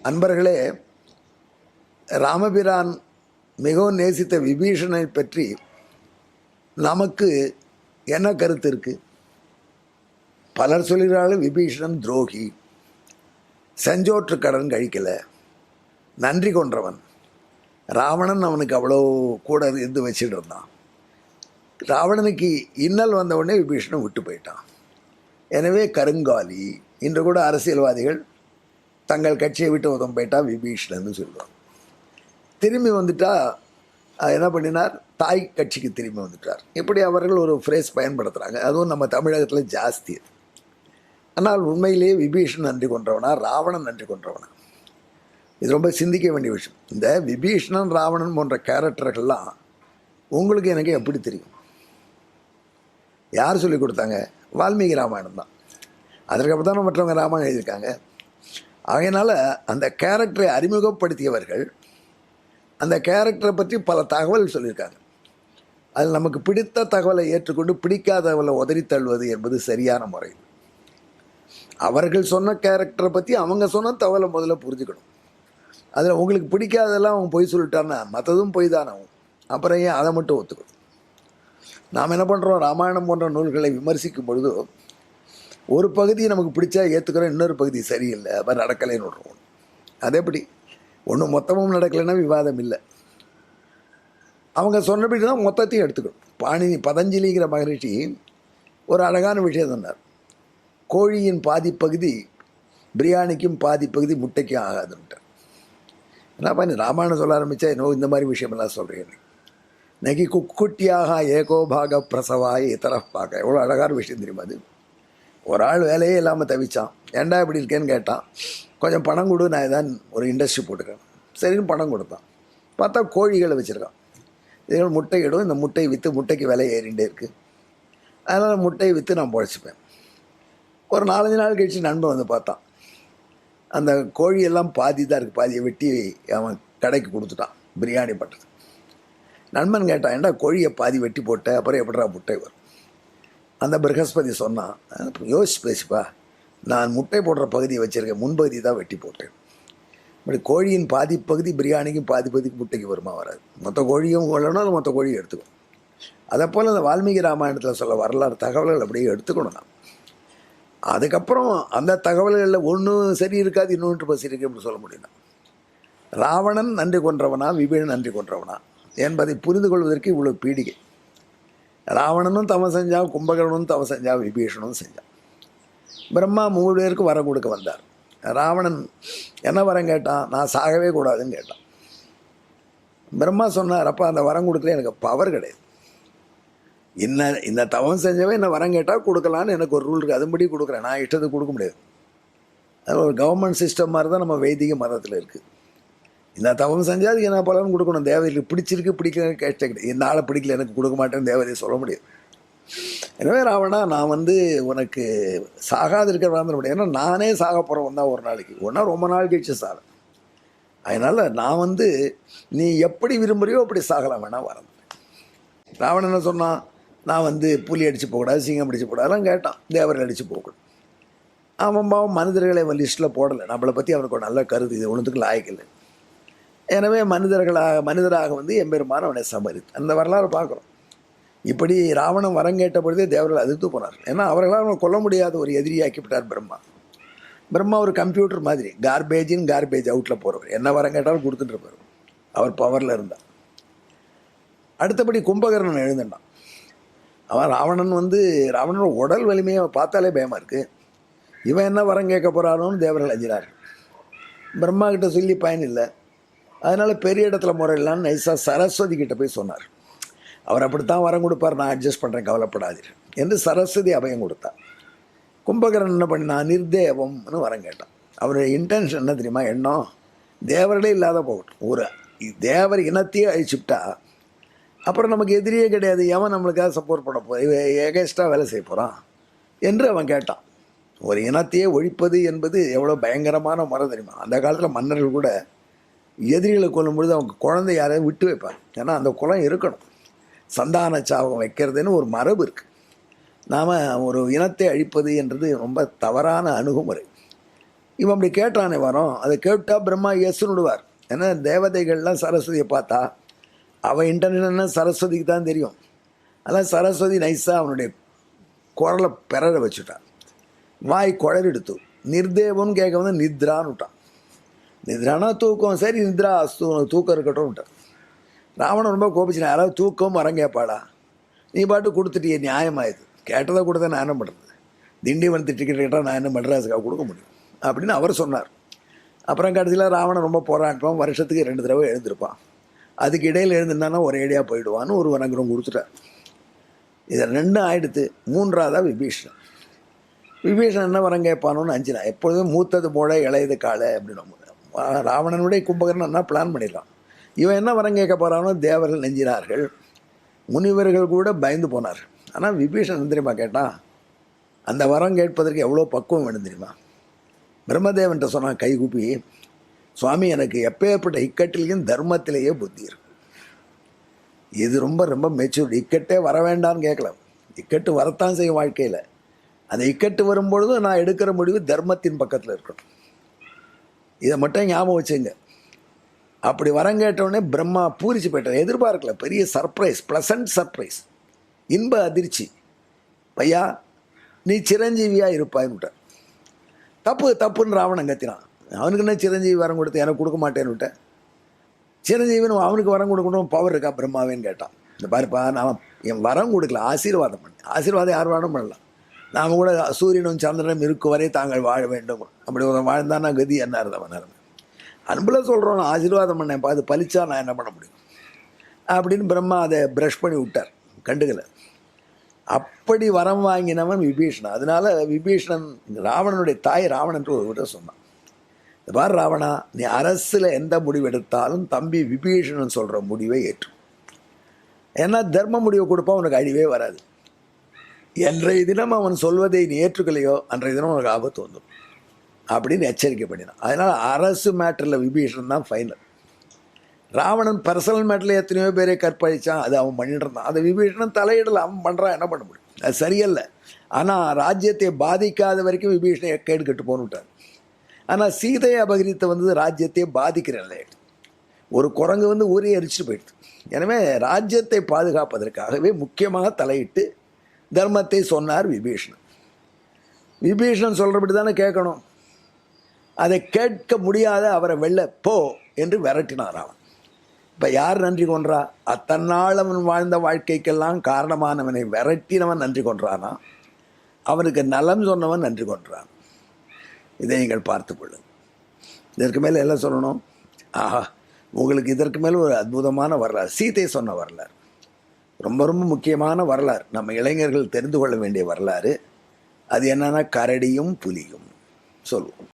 அன்பர்களே, ராமபிரான் மிகவும் நேசித்த விபீஷணனை பற்றி நமக்கு என்ன கருத்து இருக்குது? பலர் சொல்கிறார்கள் விபீஷணன் துரோகி, செஞ்சோற்று கடன் கழிக்கலை, நன்றி கொன்றவன். ராவணன் அவனுக்கு அவ்வளோ கூட இருந்து வச்சுட்டு இருந்தான். ராவணனுக்கு இன்னல் வந்தவுடனே விபீஷணன் விட்டு போயிட்டான். எனவே கருங்காலி. இன்று கூட அரசியல்வாதிகள் தங்கள் கட்சியை விட்டு உதம் போயிட்டா விபீஷணன்னு சொல்லுவாங்க. திரும்பி வந்துட்டா என்ன பண்ணினார்? தாய் கட்சிக்கு திரும்பி வந்துட்டார். இப்படி அவர்கள் ஒரு ஃப்ரேஸ் பயன்படுத்துகிறாங்க. அதுவும் நம்ம தமிழகத்தில் ஜாஸ்தி. ஆனால் உண்மையிலேயே விபீஷணன் நன்றி கொன்றவனா, ராவணன் நன்றி கொன்றவனா? இது ரொம்ப சிந்திக்க வேண்டிய விஷயம். இந்த விபீஷணன், ராவணன் போன்ற கேரக்டர்கள்லாம் உங்களுக்கு எனக்கு எப்படி தெரியும்? யார் சொல்லி கொடுத்தாங்க? வால்மீகி ராமாயணம் தான். அதற்கப்புறம் தான் மற்றவங்க ராமாயணம் எழுதியிருக்காங்க. அதனால் அந்த கேரக்டரை அறிமுகப்படுத்தியவர்கள் அந்த கேரக்டரை பற்றி பல தகவல் சொல்லியிருக்காங்க. அதில் நமக்கு பிடித்த தகவலை ஏற்றுக்கொண்டு பிடிக்காதவளை உதறி தள்ளுவது என்பது சரியான முறை. அவர்கள் சொன்ன கேரக்டரை பற்றி அவங்க சொன்ன தகவலை முதல்ல புரிஞ்சுக்கணும். அதில் உங்களுக்கு பிடிக்காதெல்லாம் அவங்க பொய் சொல்லிட்டான்னா மற்றதும் பொய் தானே ஆகும். அப்புறம் ஏன் அதை மட்டும் ஒத்துக்கணும்? நாம் என்ன பண்ணுறோம்? ராமாயணம் போன்ற நூல்களை விமர்சிக்கும் பொழுது ஒரு பகுதியை நமக்கு பிடிச்சா ஏற்றுக்கிறோம், இன்னொரு பகுதி சரியில்லை, அப்போ நடக்கலைன்னு விட்ருவோம். அதேபடி ஒன்றும் மொத்தமும் நடக்கலைன்னா விவாதம் இல்லை. அவங்க சொன்னபடி தான் மொத்தத்தையும் எடுத்துக்கணும். பதஞ்சலிங்கிற மகரிஷி ஒரு அழகான விஷயம் சொன்னார். கோழியின் பாதி பகுதி பிரியாணிக்கும் பாதி பகுதி முட்டைக்கும் ஆகாதுன்ட்டார். என்னப்பா நீ ராமாயணம் சொல்ல ஆரம்பித்தா இன்னும் இந்த மாதிரி விஷயமெல்லாம் சொல்கிறேன். இன்னைக்கு குக்குட்டியாக ஏகோபாக பிரசவாய இத்தர பார்க்க எவ்வளோ அழகான விஷயம் தெரியுமா? அது ஒரு ஆள் வேலையே இல்லாமல் தவிச்சான். ஏண்டா இப்படி இருக்கேன்னு கேட்டான். கொஞ்சம் பணம் கொடு, நான் ஏதான் ஒரு இண்டஸ்ட்ரி போட்டுக்கிறேன். சரின்னு பணம் கொடுத்தான். பார்த்தா கோழிகளை வச்சுருக்கான். இதுகள் முட்டையிடும். இந்த முட்டையை விற்று முட்டைக்கு விலை ஏறிண்டே இருக்குது. அதனால் முட்டையை விற்று நான் பொழைச்சிப்பேன். ஒரு 4-5 நாள் கழிச்சு நண்பன் வந்து பார்த்தான். அந்த கோழியெல்லாம் பாதி தான் இருக்குது. பாதியை வெட்டி அவன் கடைக்கு கொடுத்துட்டான் பிரியாணி பண்ணுறது. நண்பன் கேட்டான், ஏண்டா கோழியை பாதி வெட்டி போட்ட, அப்புறம் எப்படா முட்டை வரும்? அந்த பிரகஸ்பதி சொன்னான், யோசிச்சு பேசிப்பா, நான் முட்டை போடுற பகுதியை வச்சுருக்கேன், முன்பகுதி தான் வெட்டி போட்டேன். இப்படி கோழியின் பாதி பகுதி பிரியாணிக்கும் பாதி பகுதிக்கு முட்டைக்கு வருமா? வராது. மொத்த கோழியும் கொள்ளணும், மொத்த கோழியும் எடுத்துக்கணும். அதை போல் அந்த வால்மீகி ராமாயணத்தில் சொல்ல வரலாறு தகவல்கள் அப்படியே எடுத்துக்கணும். நான் அதுக்கப்புறம் அந்த தகவல்களில் ஒன்று சரி இருக்காது, இன்னொன்று சரி இருக்கு அப்படி சொல்ல முடியும். ராவணன் நன்றி கொன்றவனா, விபீஷணன் நன்றி கொன்றவனா என்பதை புரிந்து கொள்வதற்கு இவ்வளோ பீடிகை. ராவணனும் தவம் செஞ்சான், கும்பகர்ணனும் தவம் செஞ்சான், விபீஷணனும் செஞ்சான். பிரம்மா 3 பேருக்கு வரம் கொடுக்க வந்தார். ராவணன் என்ன வரம் கேட்டான்? நான் சாகவே கூடாதுன்னு கேட்டான். பிரம்மா சொன்னார், அப்போ அந்த வரம் கொடுக்கல, எனக்கு பவர் கிடையாது. இந்த தவம் செஞ்சவே என்ன வரம் கேட்டால் கொடுக்கலான்னு எனக்கு ஒரு ரூல் இருக்குது, அதுபடி கொடுக்குறேன். நான் இஷ்டத்துக்கு கொடுக்க முடியாது. அது ஒரு கவர்மெண்ட் சிஸ்டம் மாதிரி தான் நம்ம வைதிக மதத்தில் இருக்குது. இந்த தவம் செஞ்சால் அதுக்கு என்ன பலன் கொடுக்கணும். தேவதைக்கு பிடிச்சிருக்கு பிடிக்கல கேட்ட கிடையாது. இந்த ஆளை பிடிக்கல எனக்கு கொடுக்க மாட்டேன்னு தேவதையை சொல்ல முடியாது. எனவே ராவணா, நான் உனக்கு சாகாது இருக்கிற வாழ்ந்துட முடியாது. ஏன்னா நானே சாக போகிறவன் தான் ஒரு நாளைக்கு, ஒன்றா ரொம்ப நாள் கழிச்சு சாக. அதனால் நான் நீ எப்படி விரும்புகிறியோ அப்படி சாகலாம், வேணா வரேன். ராவணன் என்ன சொன்னான்? நான் புலி அடித்து போகக்கூடாது, சிங்கம் அடித்து போடாதெல்லாம் கேட்டான். தேவர்கள் அடித்து போகக்கூடாது. அவன் பாவம் மனிதர்களை அவன் லிஸ்ட்டில் போடலை. நம்மளை பற்றி அவனுக்கு ஒரு நல்ல கருத்து, இது ஒன்றுத்துக்கு லாய்க்கில்லை. எனவே மனிதராக எம்பெருமான் அவனை சமரித்து அந்த வரலாறு பார்க்குறோம். இப்படி ராவணன் வரம் கேட்ட பொழுதே தேவர்கள் அதிர்த்து போனார். ஏன்னா அவர்களால் அவனை கொல்ல முடியாத ஒரு எதிரியாக்கிவிட்டார் பிரம்மா. பிரம்மா ஒரு கம்ப்யூட்டர் மாதிரி, கார்பேஜ் அவுட்டில் போகிறவர். என்ன வரம் கேட்டாலும் கொடுத்துட்டு இருப்பார். அவர் பவரில் இருந்தார். அடுத்தபடி கும்பகர்ணன் எழுந்துட்டான். அவன் ராவணனோட உடல் வலிமையை பார்த்தாலே பயமாக இருக்குது. இவன் என்ன வரம் கேட்க போகிறானோன்னு தேவர்கள் அஞ்சினார்கள். பிரம்மா கிட்ட சொல்லி பயன் இல்லை. அதனால் பெரிய இடத்துல முறையில்லான்னு நைஸாக சரஸ்வதி கிட்ட போய் சொன்னார். அவர் அப்படித்தான் வரம் கொடுப்பார், நான் அட்ஜஸ்ட் பண்ணுறேன், கவலைப்படாதீர் என்று சரஸ்வதி அபயம் கொடுத்தார். கும்பகரன் என்ன பண்ணி, நான் நிர்தேவம்னு வரம் கேட்டான். அவருடைய இன்டென்ஷன் என்ன தெரியுமா? எண்ணம் தேவர்களே இல்லாத போகட்டும், ஒரு தேவர் இனத்தையே அழிச்சுட்டா அப்புறம் நமக்கு எதிரியே கிடையாது, எவன் நம்மளுக்காக சப்போர்ட் பண்ண எகேஸ்டாக வேலை செய்ய போகிறான் என்று அவன் கேட்டான். ஒரு இனத்தையே ஒழிப்பது என்பது எவ்வளோ பயங்கரமான முறை தெரியுமா? அந்த காலத்தில் மன்னர்கள் கூட எதிரிகளை கொல்லும் பொழுது அவங்க குழந்தை யாரையும் விட்டு வைப்பாங்க. ஏன்னா அந்த குலம் இருக்கணும், சந்தான சாபம் வைக்கிறதுன்னு ஒரு மரபு இருக்குது. நாம் ஒரு இனத்தை அழிப்பது என்றது ரொம்ப தவறான அணுகுமுறை. இவன் அப்படி கேட்டானே வரோம், அதை கேட்டால் பிரம்மா எஸ்ன்னு விடுவார். ஏன்னா தேவதைகள்லாம் சரஸ்வதியை பார்த்தா அவன் இன்டர்நெட்னா சரஸ்வதிக்கு தான் தெரியும். அதான் சரஸ்வதி நைஸாக அவனுடைய குரலை பெறற வச்சுட்டான். வாய் குழறெடுத்து நிர்தேவம்னு கேட்க வந்து நித்ரான்னு விட்டான். நித்ரானா தூக்கம், சரி நித்ரா தூக்கம் இருக்கட்டும் விட்டான். ராவணன் ரொம்ப கோபிச்சுனா, யாராவது தூக்கம் வரம் கேட்பாடா, நீ பாட்டு கொடுத்துட்டியே, நியாயமாயுது, கேட்டதை கொடுத்தா நான் என்ன பண்ணுறது, திண்டிவனத்து டிக்கெட் கேட்டால் நான் என்ன மெட்ராஸுக்காக கொடுக்க முடியும் அப்படின்னு அவர் சொன்னார். அப்புறம் கடைசியில் ராவணன் ரொம்ப போராட்டம், வருஷத்துக்கு 2 தடவை எழுந்திருப்பான், அதுக்கு இடையில் எழுந்திருந்தானா ஒரு ஏடியாக போயிடுவான்னு ஒரு வனங்கிரம் கொடுத்துட்டார். இதை 2 ஆயிடுத்து. 3ஆவதாக விபீஷணன். விபீஷணன் என்ன வரம் கேட்பானோன்னு அஞ்சினா, எப்பொழுதும் மூத்தது போல இளையது காலை அப்படின்னு ராவணனுடைய கும்பகர்ணன் என்ன பிளான் பண்ணிடலாம். இவன் என்ன வரம் கேட்க போகிறானோ தேவர்கள் நெஞ்சினார்கள், முனிவர்கள் கூட பயந்து போனார். ஆனால் விபீஷணன் தெரியுமா கேட்டான், அந்த வரம் கேட்பதற்கு எவ்வளோ பக்குவம் வேணும் தெரியுமா. பிரம்மதேவன்கிட்ட சொன்னான் கைகூப்பி, சுவாமி எனக்கு எப்பேற்பட்ட இக்கட்டிலையும் தர்மத்திலேயே புத்தி இருக்கு, இது ரொம்ப ரொம்ப மெச்சூர்டு, இக்கட்டே வர வேண்டாம்னு கேட்கலாம், இக்கட்டு வரத்தான் செய்யும் வாழ்க்கையில், அந்த இக்கட்டு வரும்பொழுதும் நான் எடுக்கிற முடிவு தர்மத்தின் பக்கத்தில் இருக்கட்டும், இதை மட்டும் ஞாபகம் வச்சுங்க. அப்படி வரம் கேட்டவுடனே பிரம்மா பூரிச்சு போயிட்டார். எதிர்பார்க்கல, பெரிய சர்ப்ரைஸ், ப்ளசன்ட் சர்ப்ரைஸ், இன்ப அதிர்ச்சி. பையா நீ சிரஞ்சீவியாக இருப்பாயின்னு விட்டார். தப்புன்னு ராவணன் கத்தினான். அவனுக்கு என்ன சிரஞ்சீவி வரம் கொடுத்து எனக்கு கொடுக்க மாட்டேன்னு விட்டேன், சிரஞ்சீவின்னு அவனுக்கு வரம் கொடுக்கணும் பவர் இருக்கா பிரம்மாவேன்னு கேட்டான். இந்த பாருப்பா, நான் என் வரம் கொடுக்கல, ஆசீர்வாதம் பண்ணேன். ஆசீர்வாதம் யார் வேணும் பண்ணலாம், நாம் கூட சூரியனும் சந்திரனும் இருக்கும் வரை தாங்கள் வாழ வேண்டும், அப்படி ஒரு வாழ்ந்தானா கதி என்ன இருந்தவன் நேரம் அன்பில் சொல்கிறோம், நான் ஆசீர்வாதம் பண்ணேன், அது பலிச்சா நான் என்ன பண்ண முடியும் அப்படின்னு பிரம்மா அதை ப்ரஷ் பண்ணி விட்டார், கண்டுக்கலை. அப்படி வரம் வாங்கினவன் விபீஷணன். அதனால விபீஷணன் ராவணனுடைய தாய் ராவணன் ஒரு சொன்னான், இந்த பார் ராவணா, நீ அரசில் எந்த முடிவு எடுத்தாலும் தம்பி விபீஷணன் சொல்கிற முடிவை ஏற்று, ஏன்னா தர்ம முடிவை கொடுப்பா உனக்கு அழிவே வராது, என்றைய தினம் அவன் சொல்வதை நீ ஏற்றுக்கலையோ அன்றைய தினம் உனக்கு ஆபத்து வந்துடும் அப்படின்னு எச்சரிக்கை பண்ணினான். அதனால் அரசு மேட்டரில் விபீஷணன் தான் ஃபைனல். ராவணன் பர்சனல் மேட்டரில் எத்தனையோ பேரை கற்பழித்தான், அது அவன் பண்ணிட்டு இருந்தான், அதை விபீஷணன் தலையிடலை, அவன் பண்ணுறான், என்ன பண்ண முடியும், அது சரியல்ல. ஆனால் ராஜ்யத்தை பாதிக்காத வரைக்கும் விபீஷணன் எக்கேடு கெட்டு போனுட்டார். ஆனால் சீதையை அபகரித்த வந்து ராஜ்யத்தை பாதிக்கிறல்ல, ஒரு குரங்கு வந்து ஊரே எரிச்சிட்டு போயிடுது. எனவே ராஜ்யத்தை பாதுகாப்பதற்காகவே முக்கியமாக தலையிட்டு தர்மத்தை சொன்னார் விபீஷணன். விபீஷணன் சொல்கிறபடி தானே கேட்கணும், அதை கேட்க முடியாத அவரை வெளில போ என்று விரட்டினார் அவன். இப்போ யார் நன்றி கொன்றா, அத்தன்னாள் அவன் வாழ்ந்த வாழ்க்கைக்கெல்லாம் காரணமானவனை விரட்டினவன் நன்றி கொன்றானா, அவனுக்கு நலம் சொன்னவன் நன்றி கொன்றான். இதை நீங்கள் பார்த்து கொள்ளுங்கள். இதற்கு மேலே எல்லாம் சொல்லணும். ஆஹா, உங்களுக்கு இதற்கு மேலே ஒரு அற்புதமான வரலாறு, சீதை சொன்ன வரலாறு, ரொம்ப ரொம்ப முக்கியமான வரலாறு, நம்ம இளைஞர்கள் தெரிந்து கொள்ள வேண்டிய வரலாறு. அது என்னன்னா கரடியும் புலியும் சொல்லுவோம்.